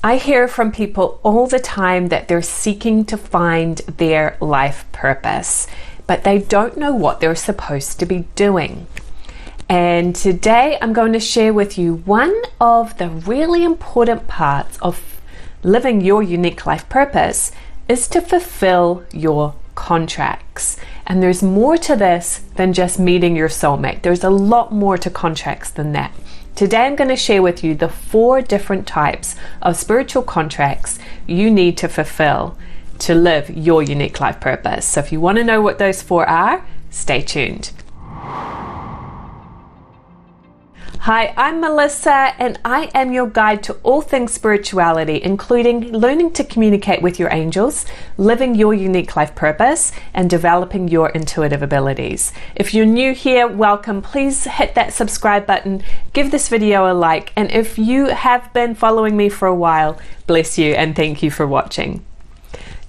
I hear from people all the time that they're seeking to find their life purpose, but they don't know what they're supposed to be doing. And today I'm going to share with you one of the really important parts of living your unique life purpose is to fulfill your contracts. And there's more to this than just meeting your soulmate. There's a lot more to contracts than that. Today I'm going to share with you the 4 different types of spiritual contracts you need to fulfill to live your unique life purpose. So if you want to know what those 4 are, stay tuned. Hi, I'm Melissa, and I am your guide to all things spirituality, including learning to communicate with your angels, living your unique life purpose, and developing your intuitive abilities. If you're new here, welcome. Please hit that subscribe button, give this video a like, and if you have been following me for a while, bless you and thank you for watching.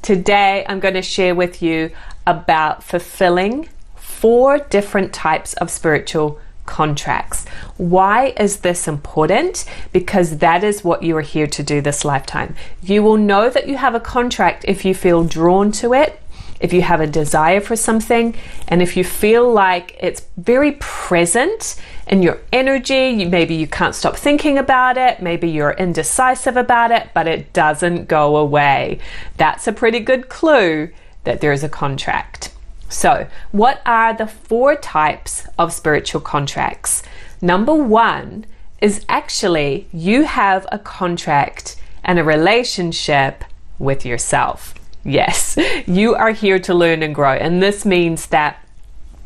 Today, I'm going to share with you about fulfilling 4 different types of spiritual contracts. Why is this important? Because that is what you are here to do this lifetime. You will know that you have a contract if you feel drawn to it, if you have a desire for something, and if you feel like it's very present in your energy. Maybe you can't stop thinking about it, maybe you're indecisive about it, but it doesn't go away. That's a pretty good clue that there's a contract. So, what are the 4 types of spiritual contracts? Number 1 is actually you have a contract and a relationship with yourself. Yes, you are here to learn and grow. And this means that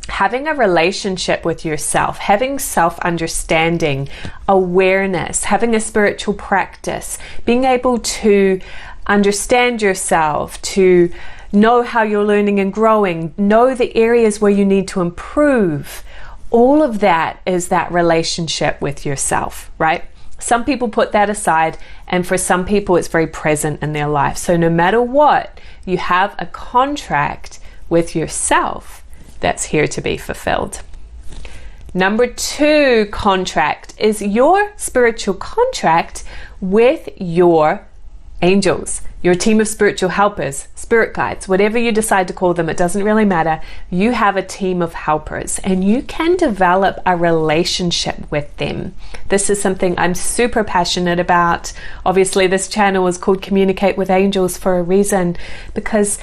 having a relationship with yourself, having self-understanding, awareness, having a spiritual practice, being able to understand yourself, to know how you're learning and growing, know the areas where you need to improve. All of that is that relationship with yourself, right? Some people put that aside, and for some people it's very present in their life. So no matter what, you have a contract with yourself that's here to be fulfilled. Number 2 contract is your spiritual contract with your angels, your team of spiritual helpers, spirit guides, whatever you decide to call them, it doesn't really matter. You have a team of helpers and you can develop a relationship with them. This is something I'm super passionate about. Obviously, this channel is called Communicate with Angels for a reason, because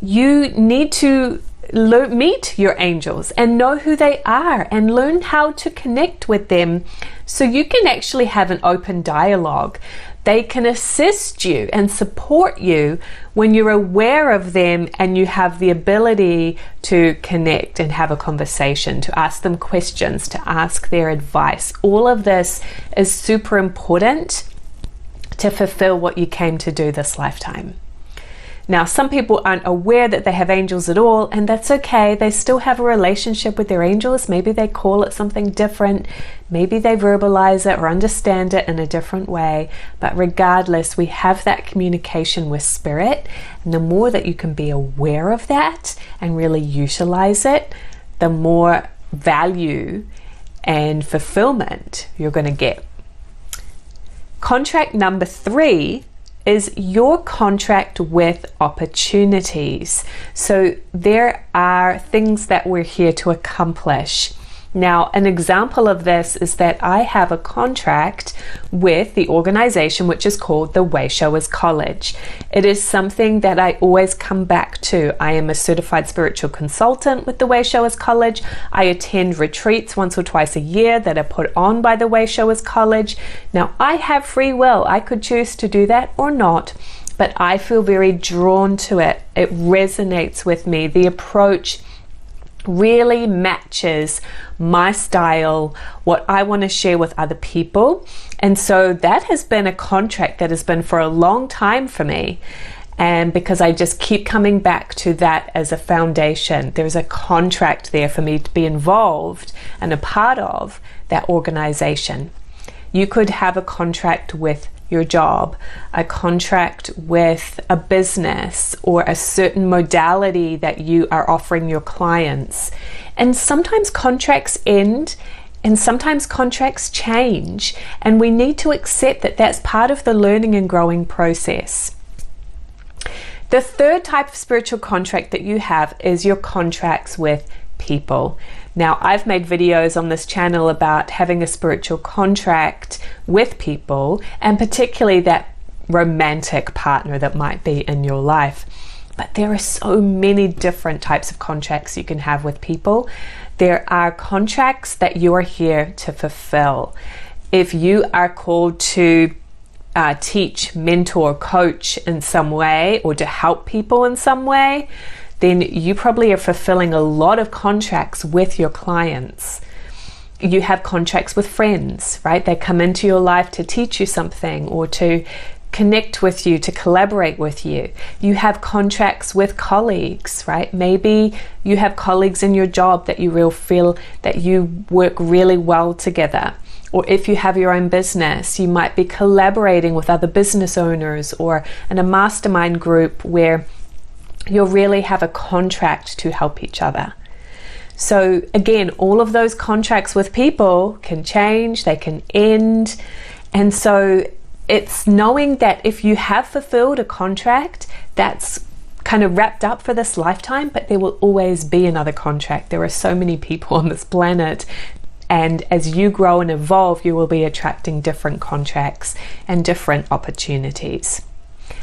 you need to meet your angels and know who they are and learn how to connect with them so you can actually have an open dialogue. They can assist you and support you when you're aware of them and you have the ability to connect and have a conversation, to ask them questions, to ask their advice. All of this is super important to fulfill what you came to do this lifetime. Now, some people aren't aware that they have angels at all, and that's okay. They still have a relationship with their angels. Maybe they call it something different. Maybe they verbalize it or understand it in a different way. But regardless, we have that communication with spirit. And the more that you can be aware of that and really utilize it, the more value and fulfillment you're going to get. Contract number 3 is your contract with opportunities. So there are things that we're here to accomplish. Now, an example of this is that I have a contract with the organization which is called the Way Showers College. It is something that I always come back to. I am a certified spiritual consultant with the Way Showers College. I attend retreats once or twice a year that are put on by the Way Showers College. Now, I have free will. I could choose to do that or not, but I feel very drawn to it. It resonates with me. The approach really matches my style, what I want to share with other people. And so that has been a contract that has been for a long time for me. And because I just keep coming back to that as a foundation, there's a contract there for me to be involved and a part of that organization. You could have a contract with your job, a contract with a business, or a certain modality that you are offering your clients. And sometimes contracts end And sometimes contracts change, and we need to accept that that's part of the learning and growing process. The third type of spiritual contract that you have is your contracts with people. Now, I've made videos on this channel about having a spiritual contract with people, and particularly that romantic partner that might be in your life. But there are so many different types of contracts you can have with people. There are contracts that you are here to fulfill. If you are called to teach, mentor, coach in some way, or to help people in some way, then you probably are fulfilling a lot of contracts with your clients. You have contracts with friends, right? They come into your life to teach you something or to connect with you, to collaborate with you. You have contracts with colleagues, right? Maybe you have colleagues in your job that you feel that you work really well together. Or if you have your own business, you might be collaborating with other business owners or in a mastermind group where you'll really have a contract to help each other. So again, all of those contracts with people can change, they can end. And so it's knowing that if you have fulfilled a contract, that's kind of wrapped up for this lifetime, but there will always be another contract. There are so many people on this planet, and as you grow and evolve, you will be attracting different contracts and different opportunities.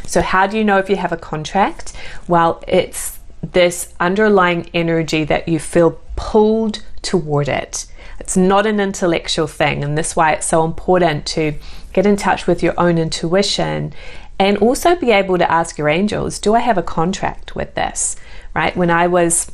So how do you know if you have a contract? Well, it's this underlying energy that you feel pulled toward it. It's not an intellectual thing, and this is why it's so important to get in touch with your own intuition and also be able to ask your angels, do I have a contract with this? Right? When I was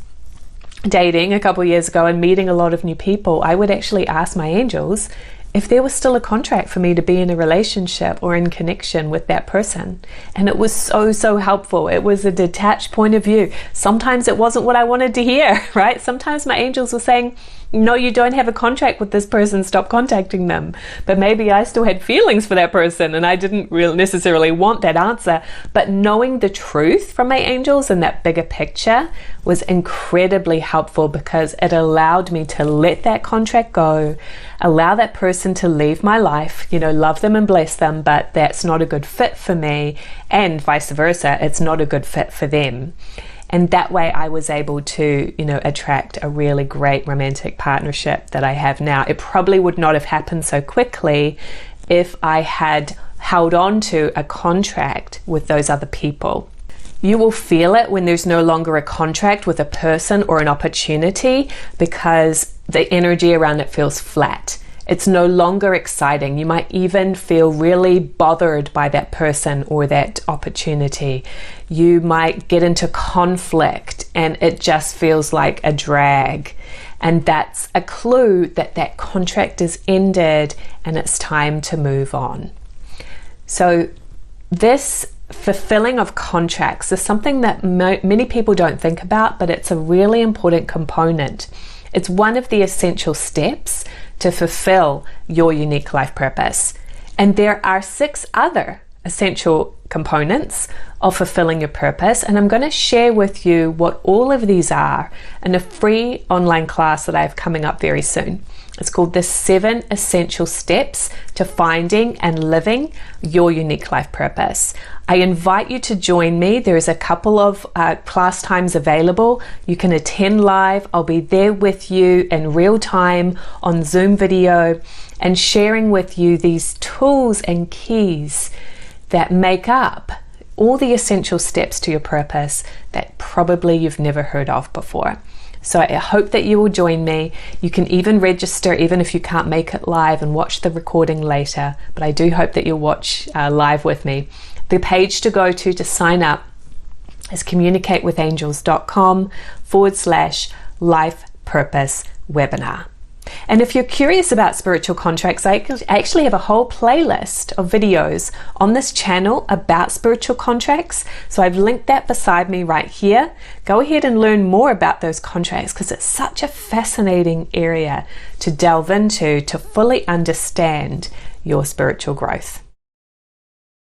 dating a couple years ago and meeting a lot of new people, I would actually ask my angels if there was still a contract for me to be in a relationship or in connection with that person. And it was so helpful. It was a detached point of view. Sometimes it wasn't what I wanted to hear, right? Sometimes my angels were saying, no, you don't have a contract with this person, stop contacting them. But maybe I still had feelings for that person and I didn't really necessarily want that answer. But knowing the truth from my angels and that bigger picture was incredibly helpful, because it allowed me to let that contract go, allow that person to leave my life, love them and bless them, but that's not a good fit for me, and vice versa, it's not a good fit for them. And that way I was able to, attract a really great romantic partnership that I have now. It probably would not have happened so quickly if I had held on to a contract with those other people. You will feel it when there's no longer a contract with a person or an opportunity, because the energy around it feels flat. It's no longer exciting. You might even feel really bothered by that person or that opportunity. You might get into conflict and it just feels like a drag. And that's a clue that that contract is ended and it's time to move on. So this fulfilling of contracts is something that many people don't think about, but it's a really important component. It's one of the essential steps to fulfill your unique life purpose. And there are 6 other essential components of fulfilling your purpose, and I'm going to share with you what all of these are in a free online class that I have coming up very soon. It's called the 7 Essential Steps to Finding and Living Your Unique Life Purpose. I invite you to join me. There's a couple of class times available. You can attend live. I'll be there with you in real time on Zoom video and sharing with you these tools and keys that make up all the essential steps to your purpose that probably you've never heard of before. So I hope that you will join me. You can even register even if you can't make it live and watch the recording later, but I do hope that you'll watch live with me. The page to go to sign up is communicatewithangels.com/life purpose webinar. And if you're curious about spiritual contracts, I actually have a whole playlist of videos on this channel about spiritual contracts. So I've linked that beside me right here. Go ahead and learn more about those contracts, because it's such a fascinating area to delve into to fully understand your spiritual growth.